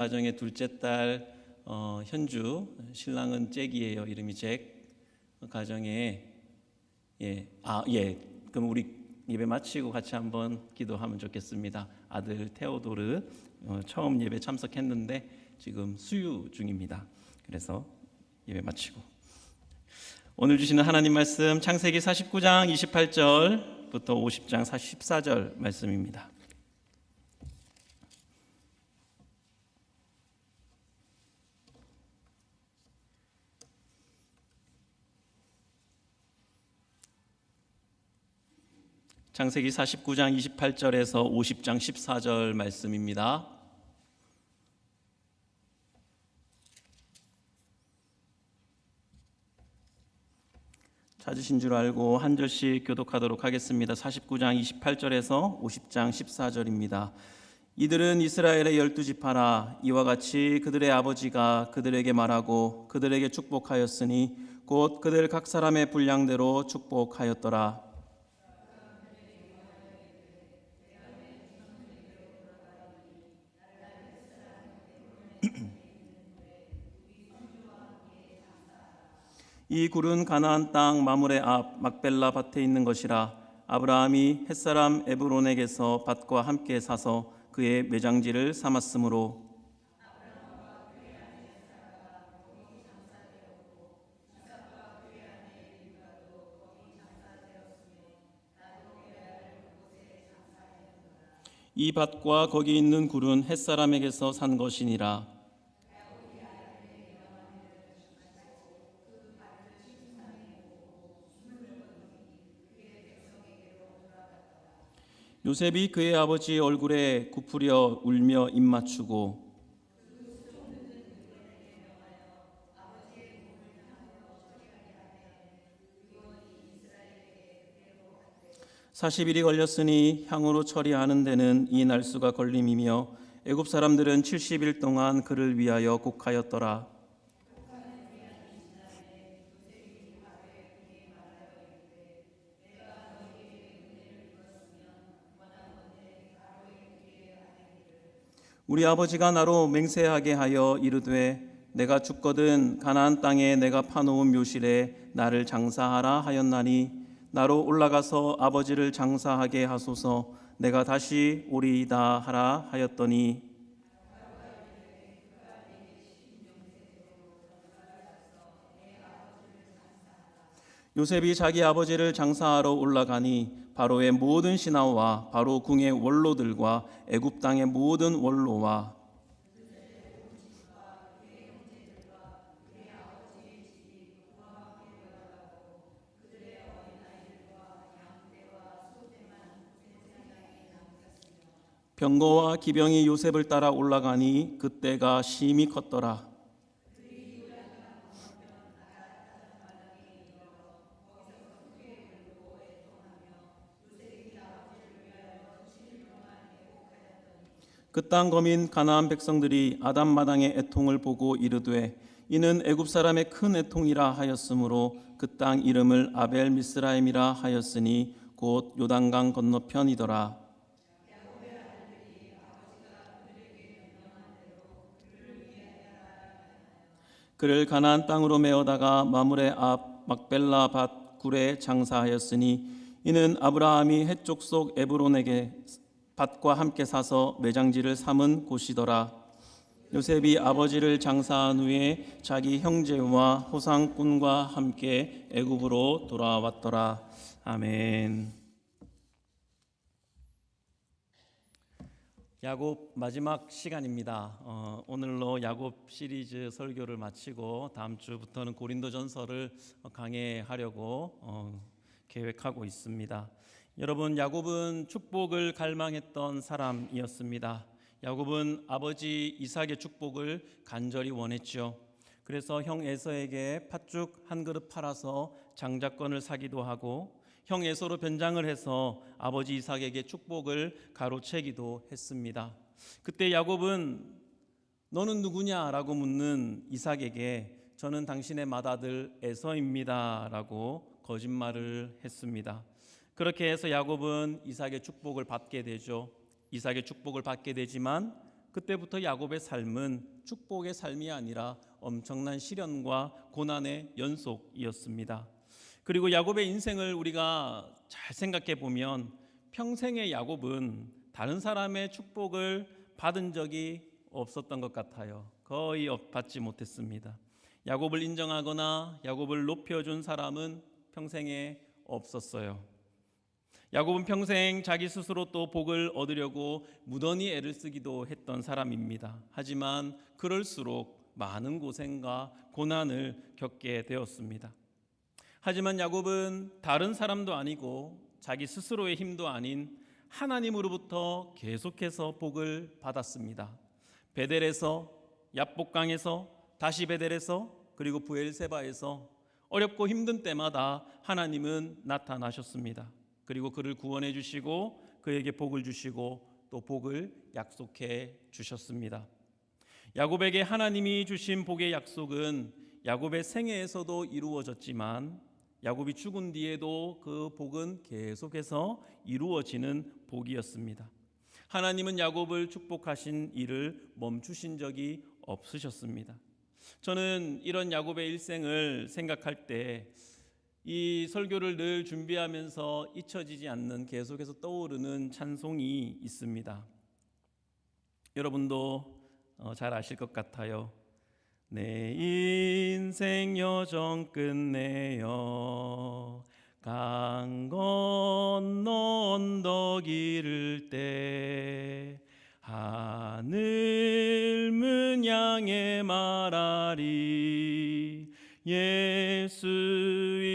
가정의 둘째 딸 현주, 신랑은 잭이에요. 이름이 잭. 가정에 그럼 우리 예배 마치고 같이 한번 기도하면 좋겠습니다. 아들 테오도르 처음 예배 참석했는데 지금 수유 중입니다. 그래서 예배 마치고 오늘 주시는 하나님 말씀 창세기 49장 28절부터 50장 14절 말씀입니다. 창세기 49장 28절에서 50장 14절 말씀입니다. 찾으신 줄 알고 한 절씩 교독하도록 하겠습니다. 49장 28절에서 50장 14절입니다. 이들은 이스라엘의 12지파라. 이와 같이 그들의 아버지가 그들에게 말하고 그들에게 축복하였으니 곧 그들 각 사람의 분량대로 축복하였더라. 이 굴은 가나안 땅 마므레 앞 막벨라 밭에 있는 것이라. 아브라함이 햇사람 에브론에게서 밭과 함께 사서 그의 매장지를 삼았으므로 이 밭과 거기 있는 굴은 햇사람에게서 산 것이니라. 요셉이 그의 아버지 얼굴에 굽으려 울며 입맞추고 40일이 걸렸으니 향으로 처리하는 데는 이 날수가 걸림이며 애굽 사람들은 70일 동안 그를 위하여 곡하였더라. 우리 아버지가 나로 맹세하게 하여 이르되 내가 죽거든 가나안 땅에 내가 파놓은 묘실에 나를 장사하라 하였나니 나로 올라가서 아버지를 장사하게 하소서. 내가 다시 오리이다 하라 하였더니 요셉이 자기 아버지를 장사하러 올라가니 바로의 모든 신하와 바로 궁의 원로들과 애굽 땅의 모든 원로와 병거와 기병이 요셉을 따라 올라가니 그때가 심히 컸더라. 그 땅 거민 가나안 백성들이 아담마당의 애통을 보고 이르되 이는 애굽 사람의 큰 애통이라 하였으므로 그 땅 이름을 아벨 미스라임이라 하였으니 곧 요단강 건너편이더라. 그를 가나안 땅으로 메어다가 마므레 앞 막벨라 밭 굴에 장사하였으니 이는 아브라함이 헷족 속 에브론에게 밭과 함께 사서 매장지를 삼은 곳이더라. 요셉이 아버지를 장사한 후에 자기 형제와 호상꾼과 함께 애굽으로 돌아왔더라. 아멘. 야곱 마지막 시간입니다. 오늘로 야곱 시리즈 설교를 마치고 다음 주부터는 고린도전서를 강해하려고 계획하고 있습니다. 여러분, 야곱은 축복을 갈망했던 사람이었습니다. 야곱은 아버지 이삭의 축복을 간절히 원했죠. 그래서 형 에서에게 팥죽 한 그릇 팔아서 장자권을 사기도 하고 형 에서로 변장을 해서 아버지 이삭에게 축복을 가로채기도 했습니다. 그때 야곱은 너는 누구냐라고 묻는 이삭에게 저는 당신의 맏아들 에서입니다라고 거짓말을 했습니다. 그렇게 해서 야곱은 이삭의 축복을 받게 되죠. 이삭의 축복을 받게 되지만 그때부터 야곱의 삶은 축복의 삶이 아니라 엄청난 시련과 고난의 연속이었습니다. 그리고 야곱의 인생을 우리가 잘 생각해 보면 평생의 야곱은 다른 사람의 축복을 받은 적이 없었던 것 같아요. 거의 받지 못했습니다. 야곱을 인정하거나 야곱을 높여준 사람은 평생에 없었어요. 야곱은 평생 자기 스스로 또 복을 얻으려고 무던히 애를 쓰기도 했던 사람입니다. 하지만 그럴수록 많은 고생과 고난을 겪게 되었습니다. 하지만 야곱은 다른 사람도 아니고 자기 스스로의 힘도 아닌 하나님으로부터 계속해서 복을 받았습니다. 베델에서, 야복강에서, 다시 베델에서, 그리고 브엘세바에서 어렵고 힘든 때마다 하나님은 나타나셨습니다. 그리고 그를 구원해 주시고 그에게 복을 주시고 또 복을 약속해 주셨습니다. 야곱에게 하나님이 주신 복의 약속은 야곱의 생애에서도 이루어졌지만 야곱이 죽은 뒤에도 그 복은 계속해서 이루어지는 복이었습니다. 하나님은 야곱을 축복하신 일을 멈추신 적이 없으셨습니다. 저는 이런 야곱의 일생을 생각할 때 이 설교를 늘 준비하면서 잊혀지지 않는 계속해서 떠오르는 찬송이 있습니다. 여러분도 잘 아실 것 같아요. 내 인생 여정 끝내어 강 건너 언덕 이를 때 하늘 문 향해 말하리 예수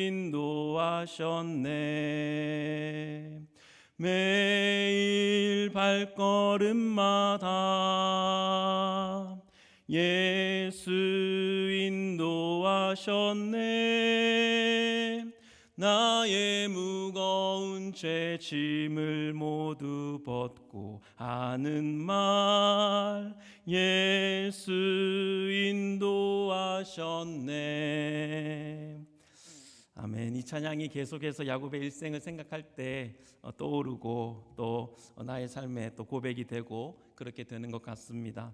인도하셨네. 매일 발걸음마다 예수 인도하셨네. 나의 무거운 죄 짐을 모두 벗고 하는 말 예수 인도하셨네. 아멘. 이 찬양이 계속해서 야곱의 일생을 생각할 때 떠오르고 또 나의 삶에 또 고백이 되고 그렇게 되는 것 같습니다.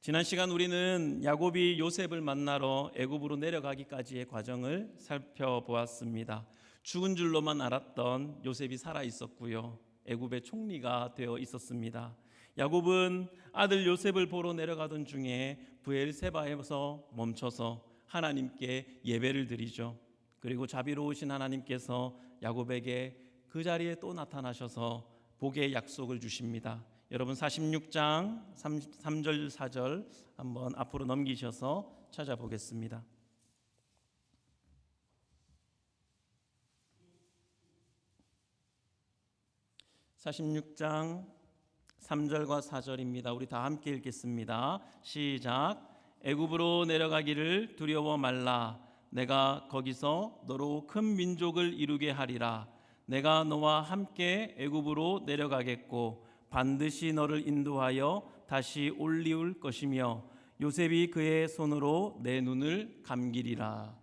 지난 시간 우리는 야곱이 요셉을 만나러 애굽으로 내려가기까지의 과정을 살펴보았습니다. 죽은 줄로만 알았던 요셉이 살아 있었고요. 애굽의 총리가 되어 있었습니다. 야곱은 아들 요셉을 보러 내려가던 중에 브엘세바에서 멈춰서 하나님께 예배를 드리죠. 그리고 자비로우신 하나님께서 야곱에게 그 자리에 또 나타나셔서 복의 약속을 주십니다. 여러분 46장 3절 4절 한번 앞으로 넘기셔서 찾아보겠습니다. 46장 3절과 4절입니다. 우리 다 함께 읽겠습니다. 시작. 애굽으로 내려가기를 두려워 말라. 내가 거기서 너로 큰 민족을 이루게 하리라. 내가 너와 함께 애굽으로 내려가겠고 반드시 너를 인도하여 다시 올리울 것이며 요셉이 그의 손으로 내 눈을 감기리라.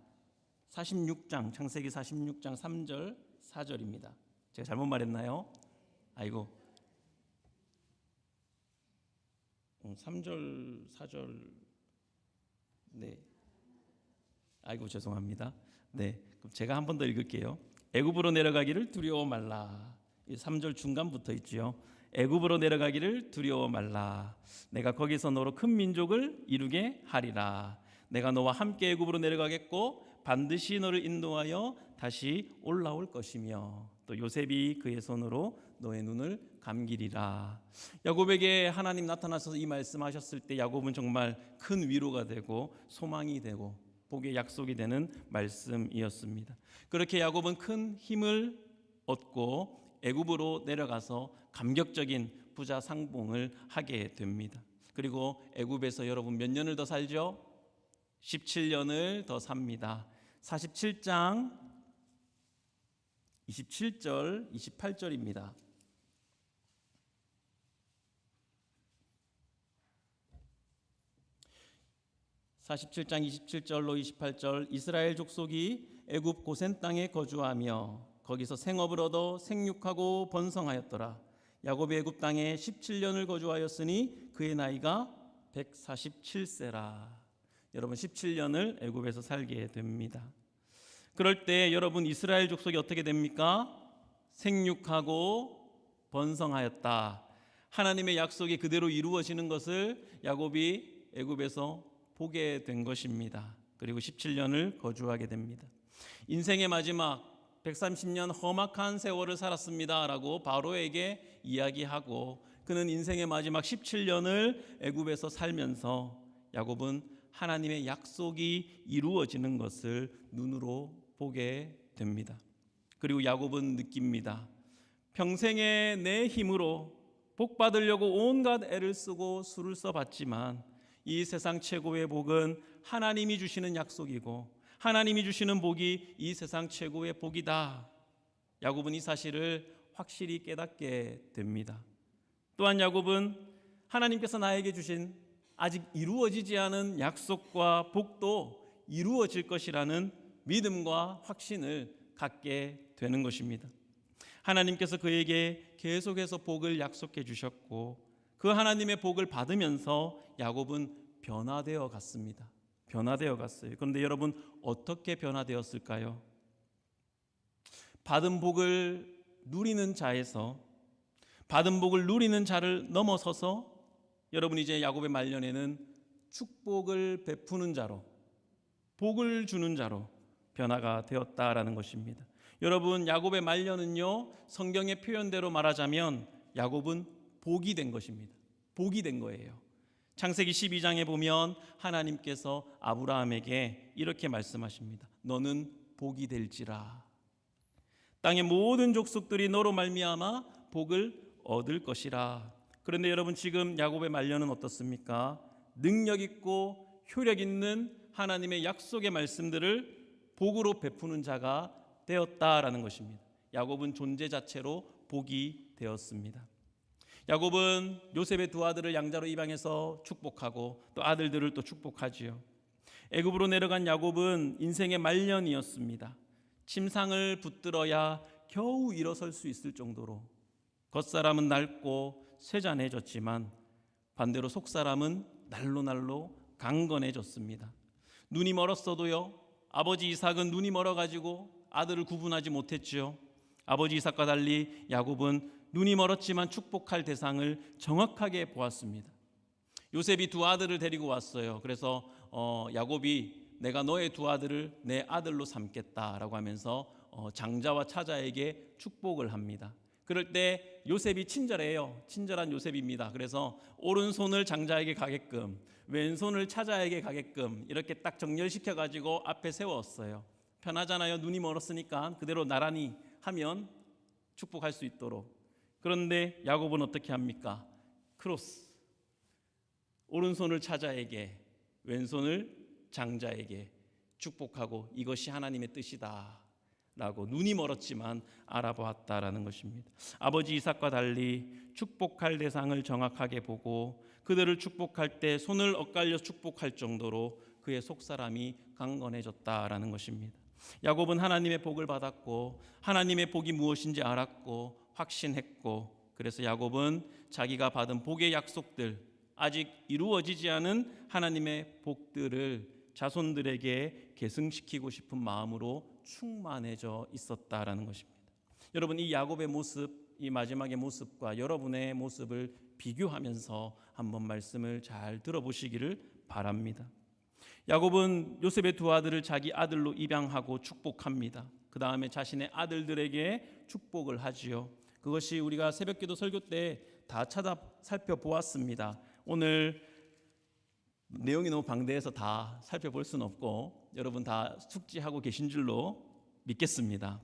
46장 창세기 46장 3절 4절입니다. 제가 잘못 말했나요? 아이고 3절 4절 네 아이고 죄송합니다. 네 그럼 제가 한 번 더 읽을게요. 애굽으로 내려가기를 두려워 말라. 3절 중간부터 있지요. 애굽으로 내려가기를 두려워 말라. 내가 거기서 너로 큰 민족을 이루게 하리라. 내가 너와 함께 애굽으로 내려가겠고 반드시 너를 인도하여 다시 올라올 것이며 또 요셉이 그의 손으로 너의 눈을 감기리라. 야곱에게 하나님 나타나셔서 이 말씀하셨을 때 야곱은 정말 큰 위로가 되고 소망이 되고 복의 약속이 되는 말씀이었습니다. 그렇게 야곱은 큰 힘을 얻고 애굽으로 내려가서 감격적인 부자 상봉을 하게 됩니다. 그리고 애굽에서 여러분 몇 년을 더 살죠? 17년을 더 삽니다. 47장 27절 28절입니다. (47장 27절로 28절) 이스라엘 족속이 애굽 고센 땅에 거주하며 거기서 생업을 얻어 생육하고 번성하였더라. 야곱이 애굽 땅에 17년을 거주하였으니 그의 나이가 147세라. 여러분 17년을 애굽에서 살게 됩니다. 그럴 때 여러분 이스라엘 족속이 어떻게 됩니까? 생육하고 번성하였다. 하나님의 약속이 그대로 이루어지는 것을 야곱이 애굽에서 보게 된 것입니다. 그리고 17년을 거주하게 됩니다. 인생의 마지막 130년 험악한 세월을 살았습니다 라고 바로에게 이야기하고 그는 인생의 마지막 17년을 애굽에서 살면서 야곱은 하나님의 약속이 이루어지는 것을 눈으로 보게 됩니다. 그리고 야곱은 느낍니다. 평생에 내 힘으로 복 받으려고 온갖 애를 쓰고 수를 써봤지만 이 세상 최고의 복은 하나님이 주시는 약속이고 하나님이 주시는 복이 이 세상 최고의 복이다. 야곱은 이 사실을 확실히 깨닫게 됩니다. 또한 야곱은 하나님께서 나에게 주신 아직 이루어지지 않은 약속과 복도 이루어질 것이라는 믿음과 확신을 갖게 되는 것입니다. 하나님께서 그에게 계속해서 복을 약속해 주셨고 그 하나님의 복을 받으면서 야곱은 변화되어 갔습니다. 변화되어 갔어요. 그런데 여러분 어떻게 변화되었을까요? 받은 복을 누리는 자에서 받은 복을 누리는 자를 넘어서서 여러분 이제 야곱의 말년에는 축복을 베푸는 자로 복을 주는 자로 변화가 되었다라는 것입니다. 여러분 야곱의 말년은요 성경의 표현대로 말하자면 야곱은 복이 된 것입니다. 복이 된 거예요. 창세기 12장에 보면 하나님께서 아브라함에게 이렇게 말씀하십니다. 너는 복이 될지라. 땅의 모든 족속들이 너로 말미암아 복을 얻을 것이라. 그런데 여러분 지금 야곱의 말년은 어떻습니까? 능력 있고 효력 있는 하나님의 약속의 말씀들을 복으로 베푸는 자가 되었다라는 것입니다. 야곱은 존재 자체로 복이 되었습니다. 야곱은 요셉의 두 아들을 양자로 입양해서 축복하고 또 아들들을 또 축복하지요. 애굽으로 내려간 야곱은 인생의 말년이었습니다. 침상을 붙들어야 겨우 일어설 수 있을 정도로 겉사람은 낡고 쇠잔해졌지만 반대로 속사람은 날로 강건해졌습니다. 눈이 멀었어도요 아버지 이삭은 눈이 멀어가지고 아들을 구분하지 못했지요. 아버지 이삭과 달리 야곱은 눈이 멀었지만 축복할 대상을 정확하게 보았습니다. 요셉이 두 아들을 데리고 왔어요. 그래서 야곱이 내가 너의 두 아들을 내 아들로 삼겠다라고 하면서 장자와 차자에게 축복을 합니다. 그럴 때 요셉이 친절해요. 친절한 요셉입니다. 그래서 오른손을 장자에게 가게끔 왼손을 차자에게 가게끔 이렇게 딱 정렬시켜 가지고 앞에 세웠어요. 편하잖아요. 눈이 멀었으니까 그대로 나란히 하면 축복할 수 있도록. 그런데 야곱은 어떻게 합니까? 크로스. 오른손을 차자에게 왼손을 장자에게 축복하고 이것이 하나님의 뜻이다 라고 눈이 멀었지만 알아보았다라는 것입니다. 아버지 이삭과 달리 축복할 대상을 정확하게 보고 그들을 축복할 때 손을 엇갈려 축복할 정도로 그의 속사람이 강건해졌다라는 것입니다. 야곱은 하나님의 복을 받았고 하나님의 복이 무엇인지 알았고 확신했고 그래서 야곱은 자기가 받은 복의 약속들 아직 이루어지지 않은 하나님의 복들을 자손들에게 계승시키고 싶은 마음으로 충만해져 있었다라는 것입니다. 여러분 이 야곱의 모습, 이 마지막의 모습과 여러분의 모습을 비교하면서 한번 말씀을 잘 들어보시기를 바랍니다. 야곱은 요셉의 두 아들을 자기 아들로 입양하고 축복합니다. 그 다음에 자신의 아들들에게 축복을 하지요. 그것이 우리가 새벽기도 설교 때 다 살펴보았습니다. 오늘 내용이 너무 방대해서 다 살펴볼 수는 없고 여러분 다 숙지하고 계신 줄로 믿겠습니다.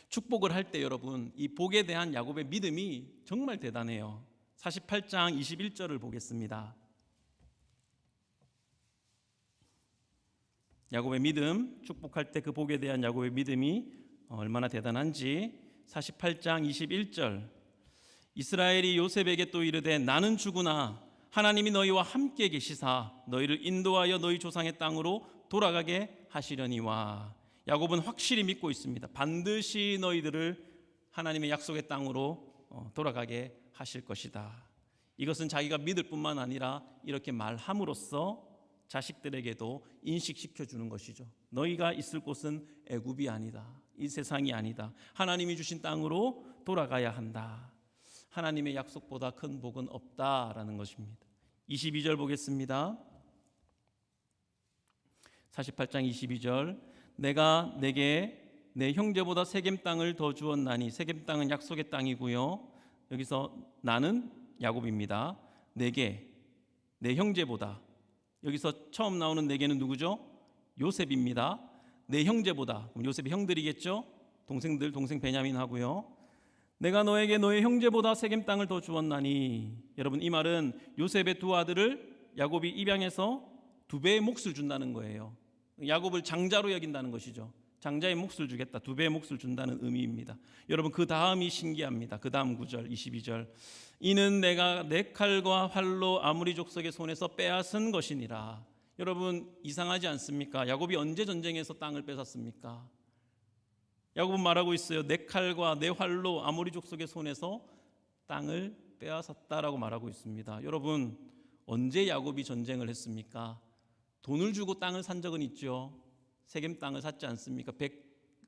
축복을 할 때 여러분 이 복에 대한 야곱의 믿음이 정말 대단해요. 48장 21절을 보겠습니다. 야곱의 믿음, 축복할 때 그 복에 대한 야곱의 믿음이 얼마나 대단한지 48장 21절 이스라엘이 요셉에게 또 이르되 나는 주구나 하나님이 너희와 함께 계시사 너희를 인도하여 너희 조상의 땅으로 돌아가게 하시려니와. 야곱은 확실히 믿고 있습니다. 반드시 너희들을 하나님의 약속의 땅으로 돌아가게 하실 것이다. 이것은 자기가 믿을 뿐만 아니라 이렇게 말함으로써 자식들에게도 인식시켜 주는 것이죠. 너희가 있을 곳은 애굽이 아니다. 이 세상이 아니다. 하나님이 주신 땅으로 돌아가야 한다. 하나님의 약속보다 큰 복은 없다라는 것입니다. 22절 보겠습니다. 48장 22절. 내가 내게 내 형제보다 세겜 땅을 더 주었나니, 세겜 땅은 약속의 땅이고요. 여기서 나는 야곱입니다. 내게 내 형제보다, 여기서 처음 나오는 내게는 누구죠? 요셉입니다. 내 형제보다, 그럼 요셉의 형들이겠죠? 동생들, 동생 베냐민하고요. 내가 너에게 너의 형제보다 세겜 땅을 더 주었나니. 여러분, 이 말은 요셉의 두 아들을 야곱이 입양해서 두 배의 몫을 준다는 거예요. 야곱을 장자로 여긴다는 것이죠. 장자의 몫을 주겠다, 두 배의 몫을 준다는 의미입니다. 여러분, 그 다음이 신기합니다. 그 다음 구절 22절. 이는 내가 내 칼과 활로 아모리 족속의 손에서 빼앗은 것이니라. 여러분, 이상하지 않습니까? 야곱이 언제 전쟁에서 땅을 뺏었습니까? 야곱은 말하고 있어요. 내 칼과 내 활로 아모리 족속의 손에서 땅을 빼앗았다라고 말하고 있습니다. 여러분, 언제 야곱이 전쟁을 했습니까? 돈을 주고 땅을 산 적은 있죠. 세겜 땅을 샀지 않습니까?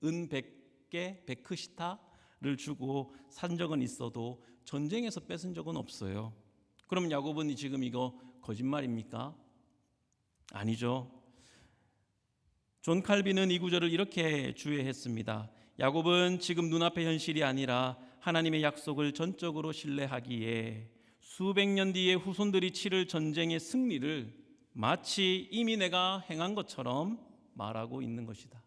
은 100개, 베크시타를 주고 산 적은 있어도 전쟁에서 뺏은 적은 없어요. 그럼 야곱은 지금 이거 거짓말입니까? 아니죠. 존 칼빈은 이 구절을 이렇게 주의했습니다. 야곱은 지금 눈앞의 현실이 아니라 하나님의 약속을 전적으로 신뢰하기에 수백 년 뒤에 후손들이 치를 전쟁의 승리를 마치 이미 내가 행한 것처럼 말하고 있는 것이다.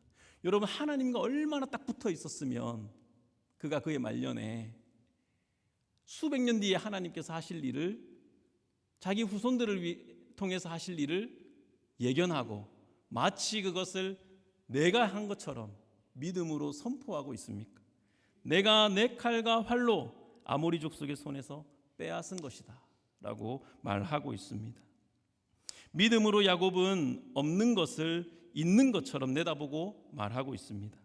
여러분, 하나님과 얼마나 딱 붙어 있었으면 그가 그의 말년에 수백 년 뒤에 하나님께서 하실 일을, 자기 후손들을 통해서 하실 일을 예견하고 마치 그것을 내가 한 것처럼 믿음으로 선포하고 있습니까? 내가 내 칼과 활로 아모리 족속의 손에서 빼앗은 것이다 라고 말하고 있습니다. 믿음으로 야곱은 없는 것을 있는 것처럼 내다보고 말하고 있습니다.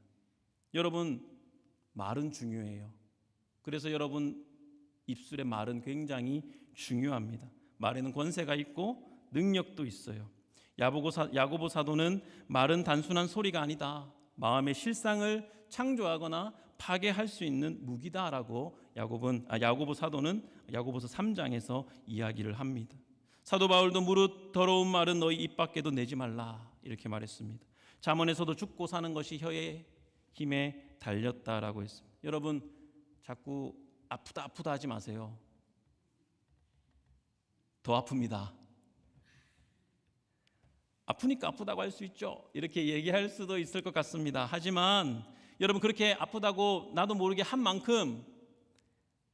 여러분, 말은 중요해요. 그래서 여러분, 입술의 말은 굉장히 중요합니다. 말에는 권세가 있고 능력도 있어요. 야고보 사도는 말은 단순한 소리가 아니다, 마음의 실상을 창조하거나 파괴할 수 있는 무기다라고 야고보 사도는 야고보서 3장에서 이야기를 합니다. 사도 바울도 무릇 더러운 말은 너희 입 밖에도 내지 말라 이렇게 말했습니다. 잠언에서도 죽고 사는 것이 혀의 힘에 달렸다라고 했습니다. 여러분, 자꾸 아프다 하지 마세요. 더 아픕니다. 아프니까 아프다고 할 수 있죠. 이렇게 얘기할 수도 있을 것 같습니다. 하지만 여러분, 그렇게 아프다고 나도 모르게 한 만큼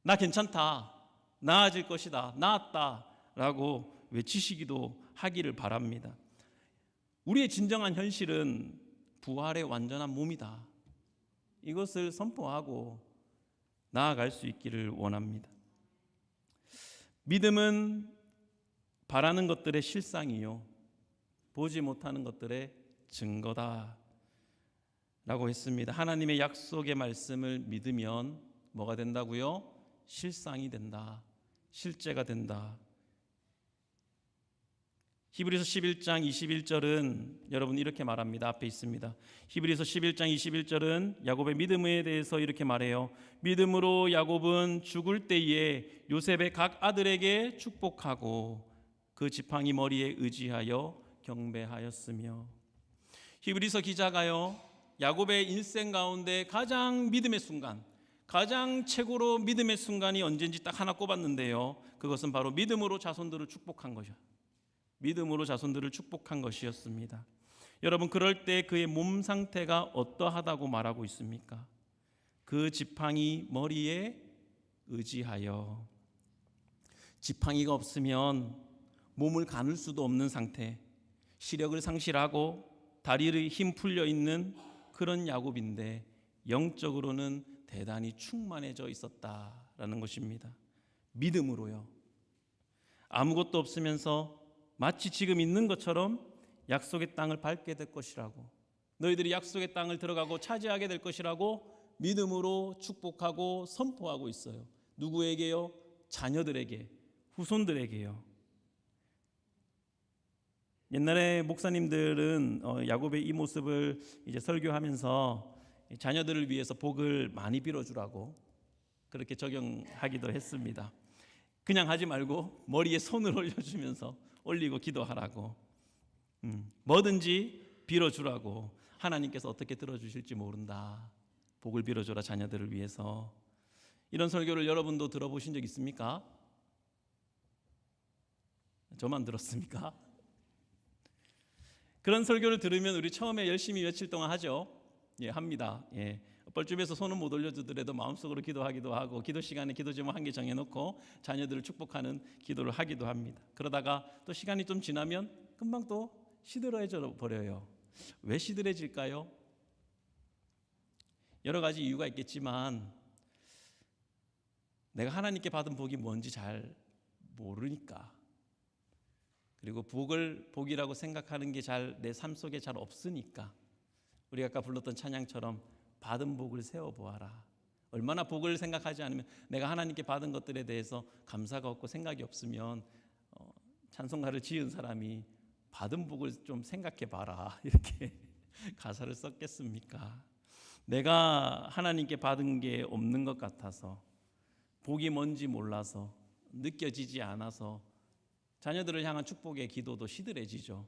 나 괜찮다, 나아질 것이다, 나았다 라고 외치시기도 하기를 바랍니다. 우리의 진정한 현실은 부활의 완전한 몸이다. 이것을 선포하고 나아갈 수 있기를 원합니다. 믿음은 바라는 것들의 실상이요, 보지 못하는 것들의 증거다 라고 했습니다. 하나님의 약속의 말씀을 믿으면 뭐가 된다고요? 실상이 된다, 실제가 된다. 히브리서 11장 21절은 여러분 이렇게 말합니다. 앞에 있습니다. 히브리서 11장 21절은 야곱의 믿음에 대해서 이렇게 말해요. 믿음으로 야곱은 죽을 때에 요셉의 각 아들에게 축복하고 그 지팡이 머리에 의지하여 경배하였으며. 히브리서 기자가요, 야곱의 일생 가운데 가장 믿음의 순간, 가장 최고로 믿음의 순간이 언제인지 딱 하나 꼽았는데요, 그것은 바로 믿음으로 자손들을 축복한 것이요, 믿음으로 자손들을 축복한 것이었습니다. 여러분, 그럴 때 그의 몸 상태가 어떠하다고 말하고 있습니까? 그 지팡이 머리에 의지하여. 지팡이가 없으면 몸을 가눌 수도 없는 상태, 시력을 상실하고 다리의 힘 풀려 있는 그런 야곱인데 영적으로는 대단히 충만해져 있었다라는 것입니다. 믿음으로요. 아무것도 없으면서 마치 지금 있는 것처럼 약속의 땅을 밟게 될 것이라고, 너희들이 약속의 땅을 들어가고 차지하게 될 것이라고 믿음으로 축복하고 선포하고 있어요. 누구에게요? 자녀들에게, 후손들에게요. 옛날에 목사님들은 야곱의 이 모습을 이제 설교하면서 자녀들을 위해서 복을 많이 빌어주라고 그렇게 적용하기도 했습니다. 그냥 하지 말고 머리에 손을 올려주면서 올리고 기도하라고, 뭐든지 빌어주라고. 하나님께서 어떻게 들어주실지 모른다. 복을 빌어줘라, 자녀들을 위해서. 이런 설교를 여러분도 들어보신 적 있습니까? 저만 들었습니까? 그런 설교를 들으면 우리 처음에 열심히 며칠 동안 하죠. 예, 합니다. 예. 뻘쭘해서 손은 못 올려주더라도 마음속으로 기도하기도 하고, 기도 시간에 기도 제목 한 개 정해놓고 자녀들을 축복하는 기도를 하기도 합니다. 그러다가 또 시간이 좀 지나면 금방 또 시들어져 버려요. 왜 시들해질까요? 여러 가지 이유가 있겠지만 내가 하나님께 받은 복이 뭔지 잘 모르니까, 그리고 복을 복이라고 생각하는 게 잘 내 삶 속에 잘 없으니까, 우리가 아까 불렀던 찬양처럼 받은 복을 세워보아라. 얼마나 복을 생각하지 않으면, 내가 하나님께 받은 것들에 대해서 감사가 없고 생각이 없으면 찬송가를 지은 사람이 받은 복을 좀 생각해봐라 이렇게 가사를 썼겠습니까? 내가 하나님께 받은 게 없는 것 같아서, 복이 뭔지 몰라서, 느껴지지 않아서 자녀들을 향한 축복의 기도도 시들해지죠.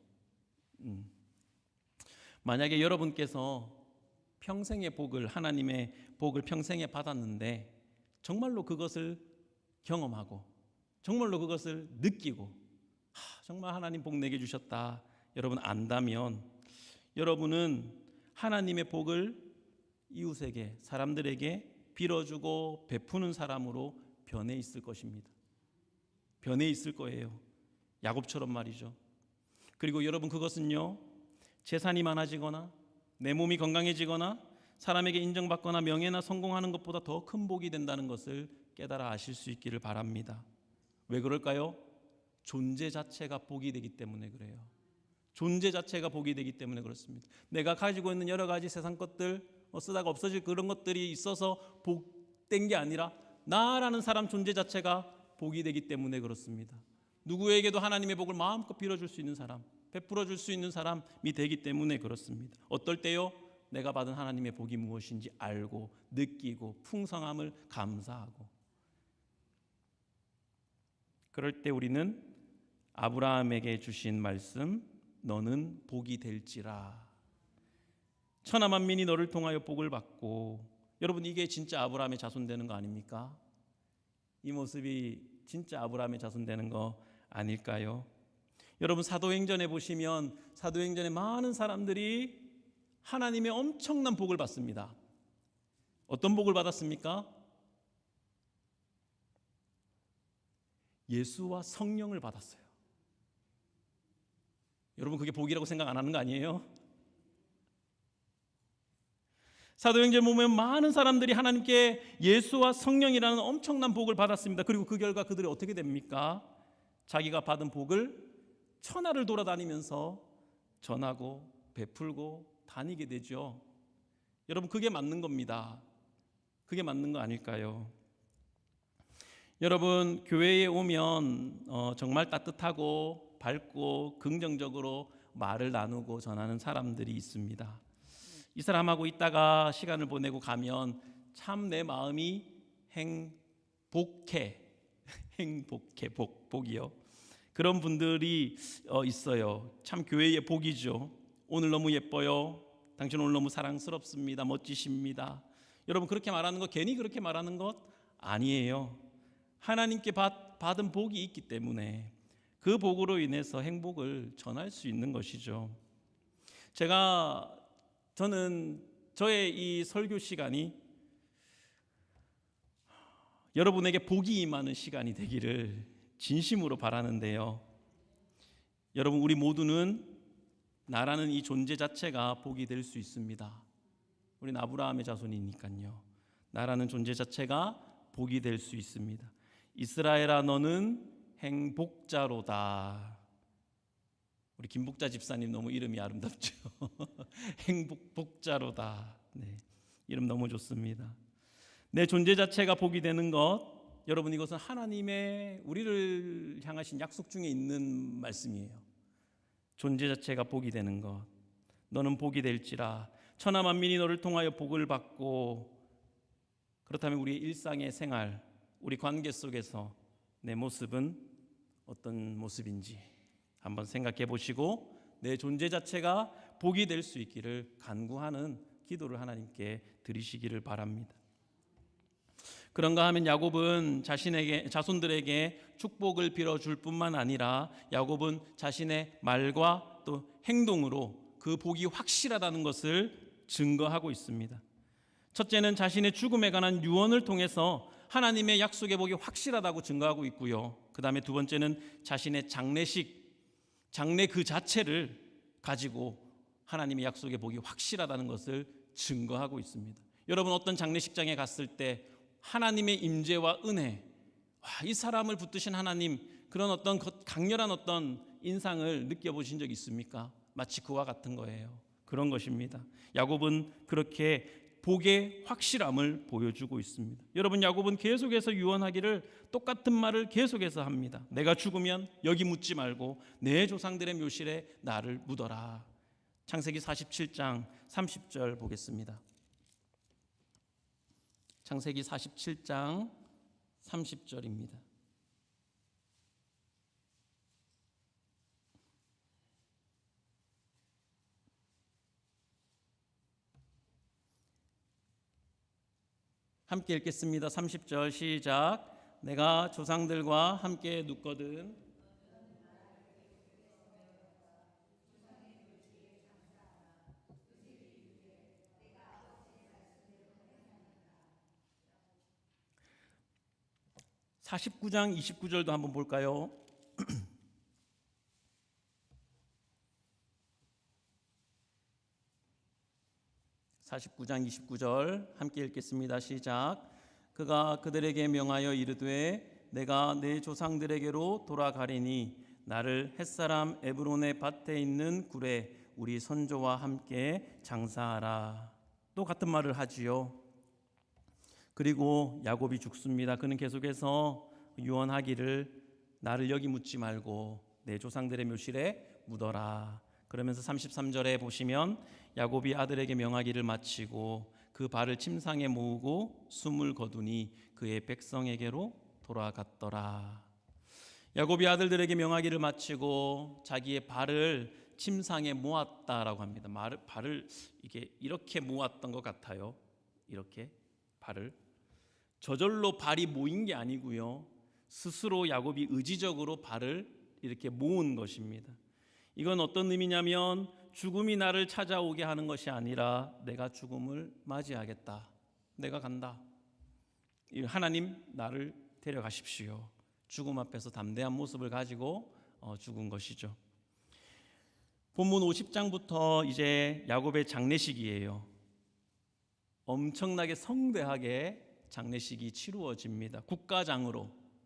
만약에 여러분께서 평생의 복을, 하나님의 복을 평생에 받았는데 정말로 그것을 경험하고 정말로 그것을 느끼고 정말 하나님 복 내게 주셨다 여러분 안다면, 여러분은 하나님의 복을 이웃에게, 사람들에게 빌어주고 베푸는 사람으로 변해 있을 것입니다. 변해 있을 거예요. 야곱처럼 말이죠. 그리고 여러분, 그것은요, 재산이 많아지거나 내 몸이 건강해지거나 사람에게 인정받거나 명예나 성공하는 것보다 더 큰 복이 된다는 것을 깨달아 아실 수 있기를 바랍니다. 왜 그럴까요? 존재 자체가 복이 되기 때문에 그래요. 존재 자체가 복이 되기 때문에 그렇습니다. 내가 가지고 있는 여러 가지 세상 것들, 쓰다가 없어질 그런 것들이 있어서 복된 게 아니라 나라는 사람 존재 자체가 복이 되기 때문에 그렇습니다. 누구에게도 하나님의 복을 마음껏 빌어줄 수 있는 사람, 베풀어 줄 수 있는 사람이 되기 때문에 그렇습니다. 어떨 때요? 내가 받은 하나님의 복이 무엇인지 알고 느끼고 풍성함을 감사하고, 그럴 때 우리는 아브라함에게 주신 말씀, 너는 복이 될지라. 천하 만민이 너를 통하여 복을 받고. 여러분, 이게 진짜 아브라함의 자손 되는 거 아닙니까? 이 모습이 진짜 아브라함의 자손 되는 거 아닐까요? 여러분, 사도행전에 보시면 사도행전에 많은 사람들이 하나님의 엄청난 복을 받습니다. 어떤 복을 받았습니까? 예수와 성령을 받았어요. 여러분, 그게 복이라고 생각 안 하는 거 아니에요? 사도행전 보면 많은 사람들이 하나님께 예수와 성령이라는 엄청난 복을 받았습니다. 그리고 그 결과 그들이 어떻게 됩니까? 자기가 받은 복을 천하를 돌아다니면서 전하고 베풀고 다니게 되죠. 여러분, 그게 맞는 겁니다. 그게 맞는 거 아닐까요? 여러분, 교회에 오면 정말 따뜻하고 밝고 긍정적으로 말을 나누고 전하는 사람들이 있습니다. 이 사람하고 있다가 시간을 보내고 가면 참 내 마음이 행복해. 행복해, 복이요. 그런 분들이 있어요. 참 교회의 복이죠. 오늘 너무 예뻐요. 당신 오늘 너무 사랑스럽습니다. 멋지십니다. 여러분, 그렇게 말하는 거, 괜히 그렇게 말하는 것 아니에요. 하나님께 받은 복이 있기 때문에 그 복으로 인해서 행복을 전할 수 있는 것이죠. 저는 저의 이 설교 시간이 여러분에게 복이 임하는 시간이 되기를 진심으로 바라는데요. 여러분, 우리 모두는 나라는 이 존재 자체가 복이 될 수 있습니다. 우리는 아브라함의 자손이니까요. 나라는 존재 자체가 복이 될 수 있습니다. 이스라엘아, 너는 행복자로다. 우리 김복자 집사님 너무 이름이 아름답죠. 행복자로다. 네, 이름 너무 좋습니다. 내 존재 자체가 복이 되는 것, 여러분, 이것은 하나님의 우리를 향하신 약속 중에 있는 말씀이에요. 존재 자체가 복이 되는 것. 너는 복이 될지라. 천하 만민이 너를 통하여 복을 받고. 그렇다면 우리의 일상의 생활, 우리 관계 속에서 내 모습은 어떤 모습인지 한번 생각해 보시고 내 존재 자체가 복이 될 수 있기를 간구하는 기도를 하나님께 드리시기를 바랍니다. 그런가 하면 야곱은 자손들에게 축복을 빌어줄 뿐만 아니라 야곱은 자신의 말과 또 행동으로 그 복이 확실하다는 것을 증거하고 있습니다. 첫째는 자신의 죽음에 관한 유언을 통해서 하나님의 약속의 복이 확실하다고 증거하고 있고요. 그 다음에 두 번째는 자신의 장래 그 자체를 가지고 하나님의 약속의 복이 확실하다는 것을 증거하고 있습니다. 여러분, 어떤 장례식장에 갔을 때 하나님의 임재와 은혜, 이 사람을 붙드신 하나님, 그런 어떤 강렬한 어떤 인상을 느껴보신 적 있습니까? 마치 그와 같은 거예요. 그런 것입니다. 야곱은 그렇게 복의 확실함을 보여주고 있습니다. 여러분, 야곱은 계속해서 유언하기를 똑같은 말을 계속해서 합니다. 내가 죽으면 여기 묻지 말고 내 조상들의 묘실에 나를 묻어라. 창세기 47장 30절 보겠습니다. 창세기 47장 30절입니다. 함께 읽겠습니다. 30절 시작. 내가 조상들과 함께 눕거든 49장 29절도 한번 볼까요? 49장 29절 함께 읽겠습니다. 시작. 그가 그들에게 명하여 이르되 내가 내 조상들에게로 돌아가리니 나를 햇사람 에브론의 밭에 있는 굴에 우리 선조와 함께 장사하라. 또 같은 말을 하지요. 그리고 야곱이 죽습니다. 그는 계속해서 유언하기를 나를 여기 묻지 말고 내 조상들의 묘실에 묻어라. 그러면서 33절에 보시면 야곱이 아들에게 명하기를 마치고 그 발을 침상에 모으고 숨을 거두니 그의 백성에게로 돌아갔더라. 야곱이 아들들에게 명하기를 마치고 자기의 발을 침상에 모았다라고 합니다. 발을 이렇게 모았던 것 같아요. 이렇게 발을 저절로 발이 모인 게 아니고요. 스스로 야곱이 의지적으로 발을 이렇게 모은 것입니다. 이건 어떤 의미냐면 죽음이 나를 찾아오게 하는 것이 아니라 내가 죽음을 맞이하겠다. 내가 간다. 하나님 나를 데려가십시오. 죽음 앞에서 담대한 모습을 가지고 죽은 것이죠. 본문 50장부터 이제 야곱의 장례식이에요. 엄청나게 성대하게 장례식이 치루어집니다.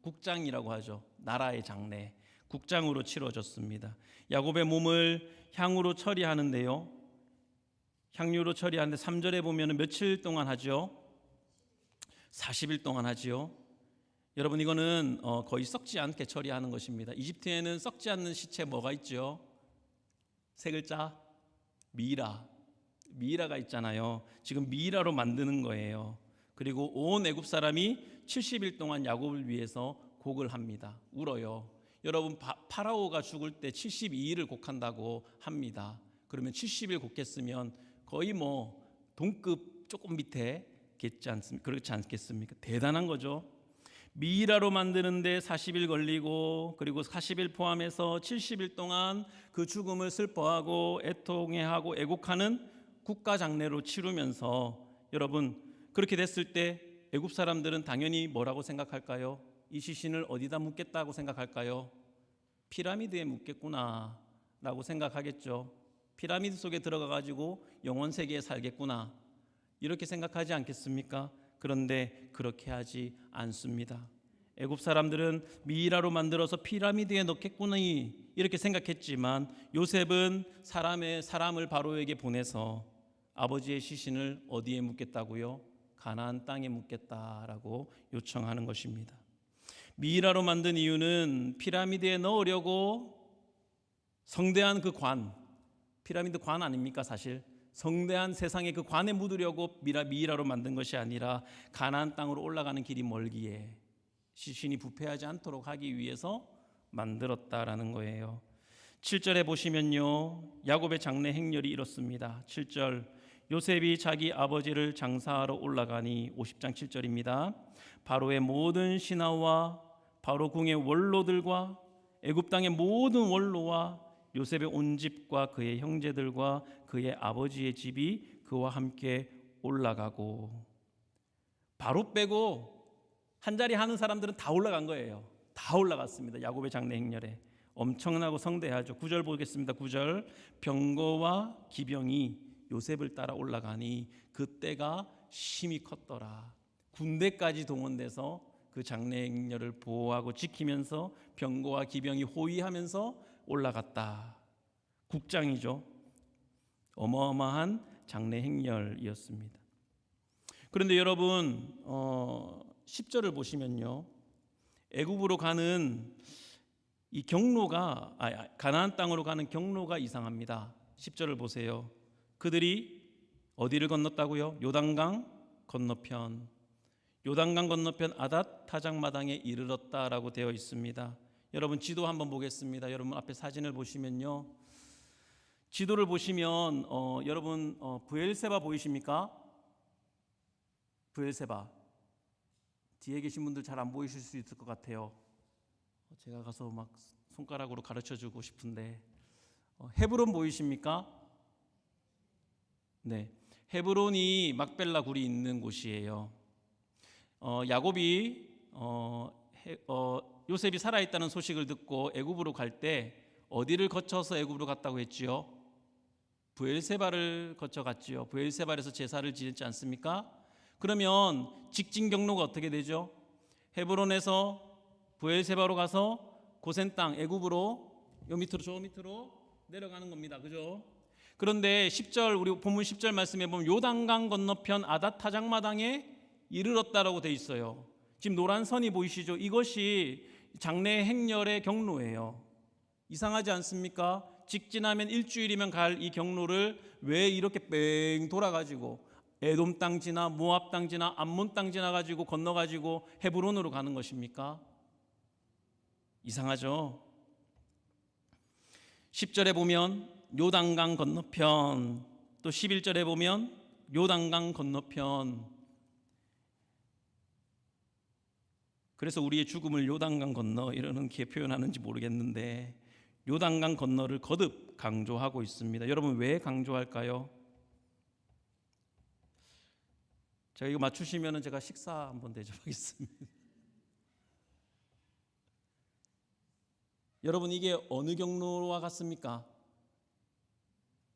국장이라고 하죠. 나라의 장례. 국장으로 치러졌습니다. 야곱의 몸을 향으로 처리하는데요. 향유로 처리하는데 3절에 보면 며칠 동안 하죠? 40일 동안 하지요. 여러분, 이거는 거의 썩지 않게 처리하는 것입니다. 이집트에는 썩지 않는 시체 뭐가 있죠? 세 글자 미이라가 있잖아요. 지금 미이라로 만드는 거예요. 그리고 온 애굽 사람이 70일 동안 야곱을 위해서 곡을 합니다. 울어요. 여러분, 파라오가 죽을 때 72일을 곡한다고 합니다. 그러면 70일 곡했으면 거의 동급 조금 밑에 그렇지 않겠습니까? 대단한 거죠. 미이라로 만드는데 40일 걸리고 그리고 40일 포함해서 70일 동안 그 죽음을 슬퍼하고 애통해하고 애곡하는 국가 장례로 치르면서 여러분, 그렇게 됐을 때 애굽 사람들은 당연히 뭐라고 생각할까요? 이 시신을 어디다 묻겠다고 생각할까요? 피라미드에 묻겠구나 라고 생각하겠죠. 피라미드 속에 들어가 가지고 영원 세계에 살겠구나 이렇게 생각하지 않겠습니까? 그런데 그렇게 하지 않습니다. 애굽 사람들은 미이라로 만들어서 피라미드에 넣겠구나 이렇게 생각했지만 요셉은 사람을 바로에게 보내서 아버지의 시신을 어디에 묻겠다고요? 가나안 땅에 묻겠다라고 요청하는 것입니다. 미이라로 만든 이유는 피라미드에 넣으려고 성대한 그 관, 피라미드 관 아닙니까 사실? 성대한 세상의 그 관에 묻으려고 미이라로 만든 것이 아니라 가나안 땅으로 올라가는 길이 멀기에 시신이 부패하지 않도록 하기 위해서 만들었다라는 거예요. 7절에 보시면요, 야곱의 장래 행렬이 이렇습니다. 7절, 요셉이 자기 아버지를 장사하러 올라가니 50장 7절입니다. 바로의 모든 신하와 바로 궁의 원로들과 애굽 땅의 모든 원로와 요셉의 온 집과 그의 형제들과 그의 아버지의 집이 그와 함께 올라가고, 바로 빼고 한 자리 하는 사람들은 다 올라간 거예요. 다 올라갔습니다. 야곱의 장래 행렬에. 엄청나고 성대하죠. 9절 보겠습니다. 9절, 병거와 기병이 요셉을 따라 올라가니 그때가 심히 컸더라. 군대까지 동원돼서 그 장래 행렬을 보호하고 지키면서 병거와 기병이 호위하면서 올라갔다. 국장이죠. 어마어마한 장래 행렬이었습니다. 그런데 여러분 10절을 보시면요, 애굽으로 가는 이 경로가 가나안 땅으로 가는 경로가 이상합니다. 10절을 보세요. 그들이 어디를 건넜다고요? 요단강 건너편, 요단강 건너편 아닷 타작마당에 이르렀다라고 되어 있습니다. 여러분 지도 한번 보겠습니다. 여러분 앞에 사진을 보시면요, 지도를 보시면 여러분 브엘세바 보이십니까? 브엘세바 뒤에 계신 분들 잘 안 보이실 수 있을 것 같아요. 제가 가서 막 손가락으로 가르쳐주고 싶은데, 헤브론 보이십니까? 네, 헤브론이 막벨라 굴이 있는 곳이에요. 야곱이 요셉이 살아있다는 소식을 듣고 애굽으로 갈 때 어디를 거쳐서 애굽으로 갔다고 했지요? 브엘세바를 거쳐 갔지요. 브엘세바에서 제사를 지냈지 않습니까? 그러면 직진 경로가 어떻게 되죠? 헤브론에서 브엘세바로 가서 고센 땅 애굽으로 요 밑으로 저 밑으로 내려가는 겁니다. 그죠? 그런데 10절 우리 본문 10절 말씀에 보면 요단강 건너편 아닷 타작마당에 이르렀다라고 돼 있어요. 지금 노란 선이 보이시죠? 이것이 장래 행렬의 경로예요. 이상하지 않습니까? 직진하면 일주일이면 갈 이 경로를 왜 이렇게 뺑 돌아가지고 에돔 땅 지나 모압 땅 지나 암몬 땅 지나가지고 건너가지고 헤브론으로 가는 것입니까? 이상하죠? 10절에 보면 요단강 건너편, 또 11절에 보면 요단강 건너편. 그래서 우리의 죽음을 요단강 건너 이러는 게 표현하는지 모르겠는데 요단강 건너를 거듭 강조하고 있습니다. 여러분 왜 강조할까요? 제가 이거 맞추시면 제가 식사 한번 대접하겠습니다. 여러분 이게 어느 경로와 같습니까?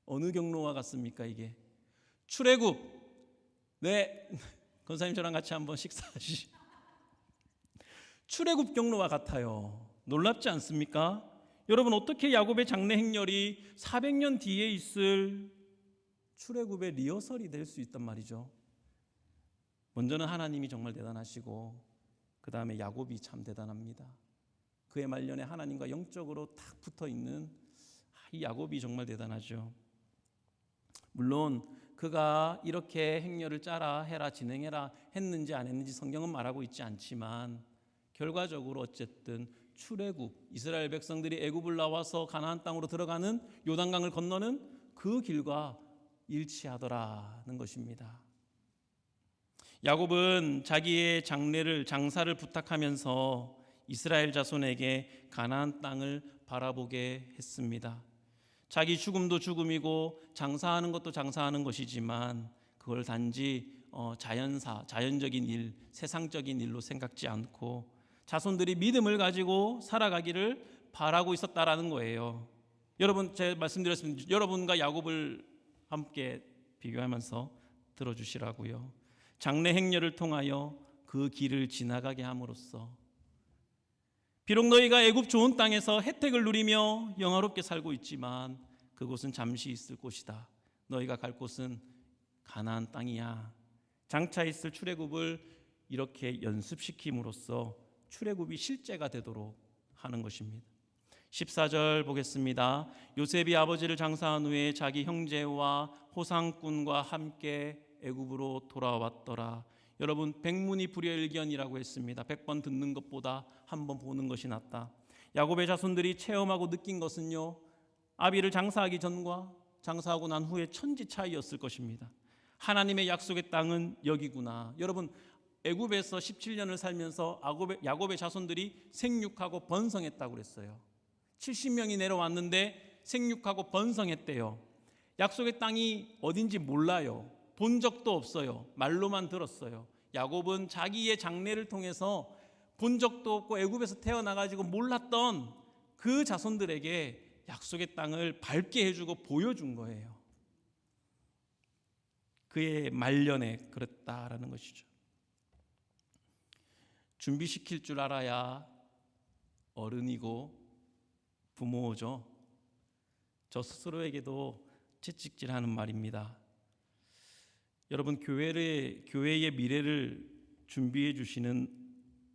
어느 경로와 같습니까? 이게 출애굽. 네, 권사님 저랑 같이 한번 식사하시죠. 출애굽 경로와 같아요. 놀랍지 않습니까? 여러분 어떻게 야곱의 장래 행렬이 400년 뒤에 있을 출애굽의 리허설이 될 수 있단 말이죠. 먼저는 하나님이 정말 대단하시고 그 다음에 야곱이 참 대단합니다. 그의 말년에 하나님과 영적으로 딱 붙어있는 이 야곱이 정말 대단하죠. 물론 그가 이렇게 행렬을 짜라 해라 진행해라 했는지 안 했는지 성경은 말하고 있지 않지만 결과적으로 어쨌든 출애굽, 이스라엘 백성들이 애굽을 나와서 가나안 땅으로 들어가는 요단강을 건너는 그 길과 일치하더라는 것입니다. 야곱은 자기의 장사를 부탁하면서 이스라엘 자손에게 가나안 땅을 바라보게 했습니다. 자기 죽음도 죽음이고 장사하는 것도 장사하는 것이지만 그걸 단지 자연적인 일, 세상적인 일로 생각지 않고 자손들이 믿음을 가지고 살아가기를 바라고 있었다라는 거예요. 여러분 제가 말씀드렸습니다. 여러분과 야곱을 함께 비교하면서 들어주시라고요. 장래 행렬을 통하여 그 길을 지나가게 함으로써 비록 너희가 애굽 좋은 땅에서 혜택을 누리며 영화롭게 살고 있지만 그곳은 잠시 있을 곳이다. 너희가 갈 곳은 가나안 땅이야. 장차 있을 출애굽을 이렇게 연습시킴으로써 출애굽이 실제가 되도록 하는 것입니다. 14절 보겠습니다. 요셉이 아버지를 장사한 후에 자기 형제와 호상꾼과 함께 애굽으로 돌아왔더라. 여러분, 백문이 불여일견이라고 했습니다. 100번 듣는 것보다 한 번 보는 것이 낫다. 야곱의 자손들이 체험하고 느낀 것은요, 아비를 장사하기 전과 장사하고 난 후에 천지 차이였을 것입니다. 하나님의 약속의 땅은 여기구나. 여러분, 애굽에서 17년을 살면서 야곱의 자손들이 생육하고 번성했다고 그랬어요. 70명이 내려왔는데 생육하고 번성했대요. 약속의 땅이 어딘지 몰라요. 본 적도 없어요. 말로만 들었어요. 야곱은 자기의 장래를 통해서 본 적도 없고 애굽에서 태어나가지고 몰랐던 그 자손들에게 약속의 땅을 밟게 해주고 보여준 거예요. 그의 말년에 그랬다라는 것이죠. 준비시킬 줄 알아야 어른이고 부모죠. 저 스스로에게도 채찍질하는 말입니다. 여러분, 교회의 미래를 준비해 주시는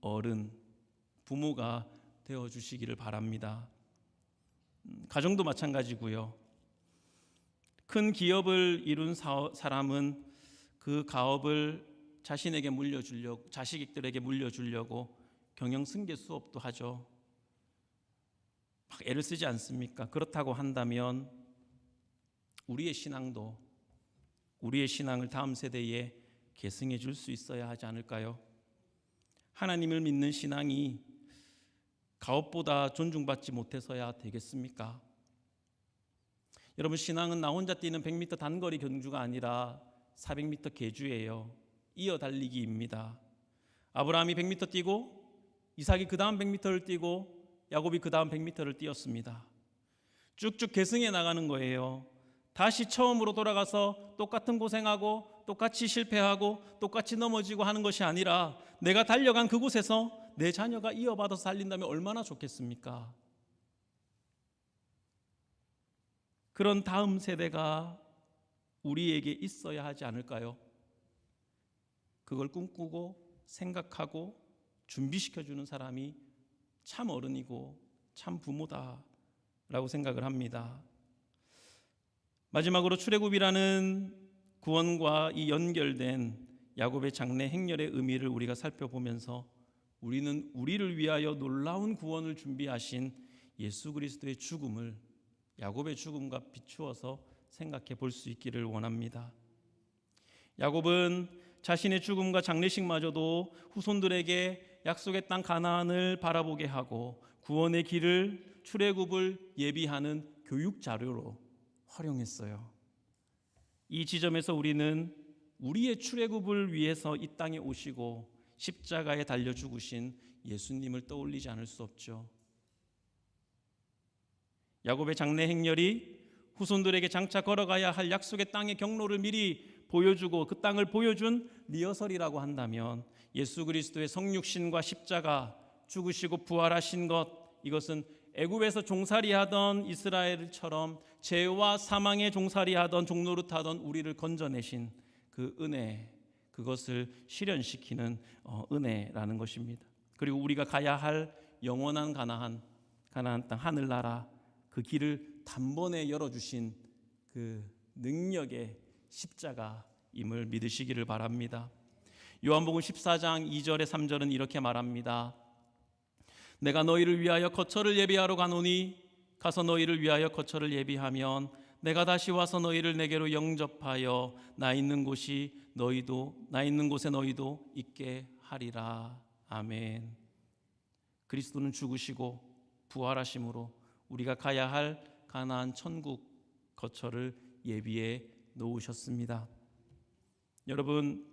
어른, 부모가 되어 주시기를 바랍니다. 가정도 마찬가지고요. 큰 기업을 이룬 사람은 그 가업을 자신에게 물려주려고, 자식들에게 물려주려고 경영승계 수업도 하죠. 막 애를 쓰지 않습니까? 그렇다고 한다면 우리의 신앙을 다음 세대에 계승해 줄 수 있어야 하지 않을까요? 하나님을 믿는 신앙이 가업보다 존중받지 못해서야 되겠습니까? 여러분, 신앙은 나 혼자 뛰는 100m 단거리 경주가 아니라 400m 계주예요. 이어 달리기입니다. 아브라함이 100m 뛰고 이삭이 그 다음 100m를 뛰고 야곱이 그 다음 100m를 뛰었습니다. 쭉쭉 계승해 나가는 거예요. 다시 처음으로 돌아가서 똑같은 고생하고 똑같이 실패하고 똑같이 넘어지고 하는 것이 아니라 내가 달려간 그곳에서 내 자녀가 이어받아서 살린다면 얼마나 좋겠습니까? 그런 다음 세대가 우리에게 있어야 하지 않을까요? 그걸 꿈꾸고 생각하고 준비시켜주는 사람이 참 어른이고 참 부모다라고 생각을 합니다. 마지막으로 출애굽이라는 구원과 이 연결된 야곱의 장래 행렬의 의미를 우리가 살펴보면서 우리는 우리를 위하여 놀라운 구원을 준비하신 예수 그리스도의 죽음을 야곱의 죽음과 비추어서 생각해 볼 수 있기를 원합니다. 야곱은 자신의 죽음과 장례식마저도 후손들에게 약속의 땅 가나안을 바라보게 하고 구원의 길을, 출애굽을 예비하는 교육 자료로 활용했어요. 이 지점에서 우리는 우리의 출애굽을 위해서 이 땅에 오시고 십자가에 달려 죽으신 예수님을 떠올리지 않을 수 없죠. 야곱의 장래 행렬이 후손들에게 장차 걸어가야 할 약속의 땅의 경로를 미리 보여주고 그 땅을 보여준 리허설이라고 한다면 예수 그리스도의 성육신과 십자가, 죽으시고 부활하신 것, 이것은 애굽에서 종살이하던 이스라엘처럼 죄와 사망의 종살이하던 종노릇하던 우리를 건져내신 그 은혜, 그것을 실현시키는 은혜라는 것입니다. 그리고 우리가 가야 할 영원한 가나안 땅, 하늘나라, 그 길을 단번에 열어주신 그 능력의 십자가임을 믿으시기를 바랍니다. 요한복음 14장 2절에 3절은 이렇게 말합니다. 내가 너희를 위하여 거처를 예비하러 가노니 가서 너희를 위하여 거처를 예비하면 내가 다시 와서 너희를 내게로 영접하여 나 있는 곳에 너희도 있게 하리라. 아멘. 그리스도는 죽으시고 부활하심으로 우리가 가야 할 가나안 천국 거처를 예비해 놓으셨습니다. 여러분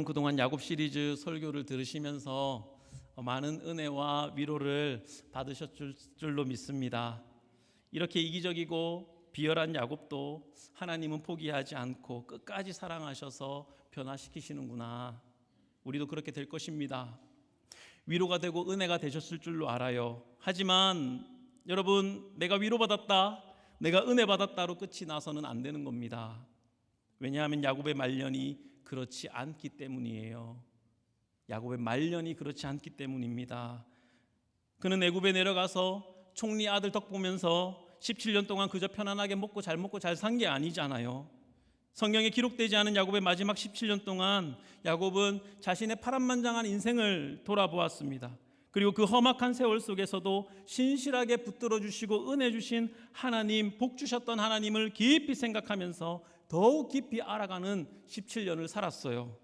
그동안 야곱 시리즈 설교를 들으시면서 많은 은혜와 위로를 받으셨을 줄로 믿습니다. 이렇게 이기적이고 비열한 야곱도 하나님은 포기하지 않고 끝까지 사랑하셔서 변화시키시는구나. 우리도 그렇게 될 것입니다. 위로가 되고 은혜가 되셨을 줄로 알아요. 하지만 여러분, 내가 위로받았다, 내가 은혜 받았다로 끝이 나서는 안 되는 겁니다. 왜냐하면 야곱의 말년이 그렇지 않기 때문이에요. 야곱의 말년이 그렇지 않기 때문입니다. 그는 애굽에 내려가서 총리 아들 덕 보면서 17년 동안 그저 편안하게 먹고 잘 산 게 아니잖아요. 성경에 기록되지 않은 야곱의 마지막 17년 동안 야곱은 자신의 파란만장한 인생을 돌아보았습니다. 그리고 그 험악한 세월 속에서도 신실하게 붙들어 주시고 은혜 주신 하나님, 복 주셨던 하나님을 깊이 생각하면서 더욱 깊이 알아가는 17년을 살았어요.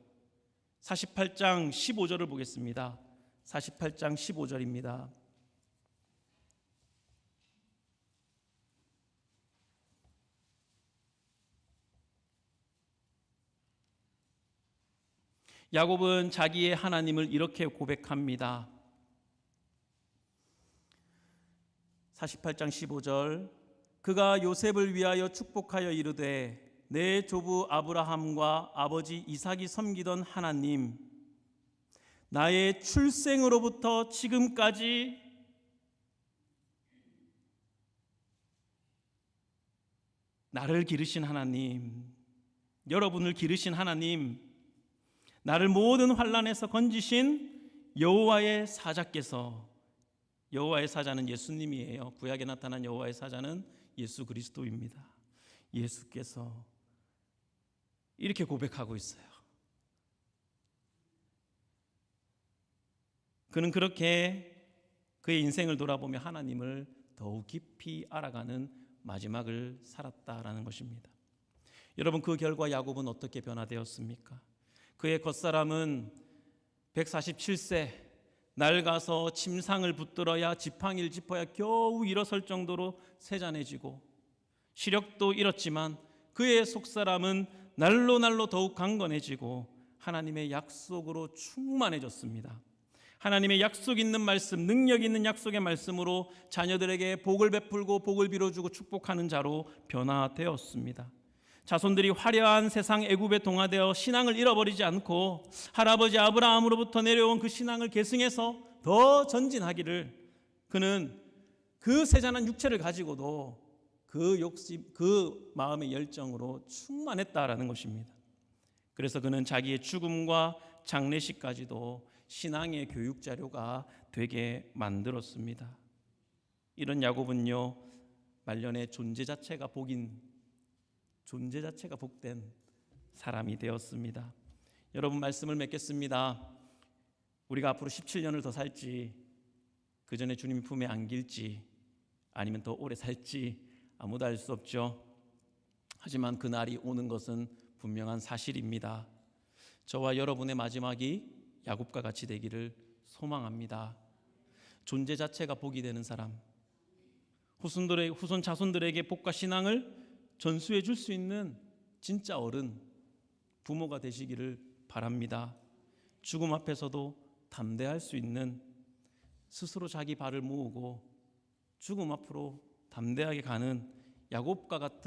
48장 15절을 보겠습니다. 48장 15절입니다. 야곱은 자기의 하나님을 이렇게 고백합니다. 48장 15절, 그가 요셉을 위하여 축복하여 이르되 내 조부 아브라함과 아버지 이삭이 섬기던 하나님, 나의 출생으로부터 지금까지 나를 기르신 하나님, 여러분을 기르신 하나님, 나를 모든 환난에서 건지신 여호와의 사자께서, 여호와의 사자는 예수님이에요. 구약에 나타난 여호와의 사자는 예수 그리스도입니다. 예수께서 이렇게 고백하고 있어요. 그는 그렇게 그의 인생을 돌아보며 하나님을 더욱 깊이 알아가는 마지막을 살았다라는 것입니다. 여러분, 그 결과 야곱은 어떻게 변화되었습니까? 그의 겉사람은 147세 낡아서 침상을 붙들어야 지팡이를 짚어야 겨우 일어설 정도로 세잔해지고 시력도 잃었지만 그의 속사람은 날로 더욱 강건해지고 하나님의 약속으로 충만해졌습니다. 하나님의 약속 있는 말씀, 능력 있는 약속의 말씀으로 자녀들에게 복을 베풀고 복을 빌어주고 축복하는 자로 변화되었습니다. 자손들이 화려한 세상 애굽에 동화되어 신앙을 잃어버리지 않고 할아버지 아브라함으로부터 내려온 그 신앙을 계승해서 더 전진하기를, 그는 그 세잔한 육체를 가지고도 그 욕심, 그 마음의 열정으로 충만했다라는 것입니다. 그래서 그는 자기의 죽음과 장례식까지도 신앙의 교육 자료가 되게 만들었습니다. 이런 야곱은요, 말년에 존재 자체가 복된 사람이 되었습니다. 여러분, 말씀을 맺겠습니다. 우리가 앞으로 17년을 더 살지, 그 전에 주님 품에 안길지, 아니면 더 오래 살지 아무도 알 수 없죠. 하지만 그 날이 오는 것은 분명한 사실입니다. 저와 여러분의 마지막이 야곱과 같이 되기를 소망합니다. 존재 자체가 복이 되는 사람, 후손 자손들에게 복과 신앙을 전수해 줄 수 있는 진짜 어른, 부모가 되시기를 바랍니다. 죽음 앞에서도 담대할 수 있는, 스스로 자기 발을 모으고 죽음 앞으로 담대하게 가는 야곱과 같은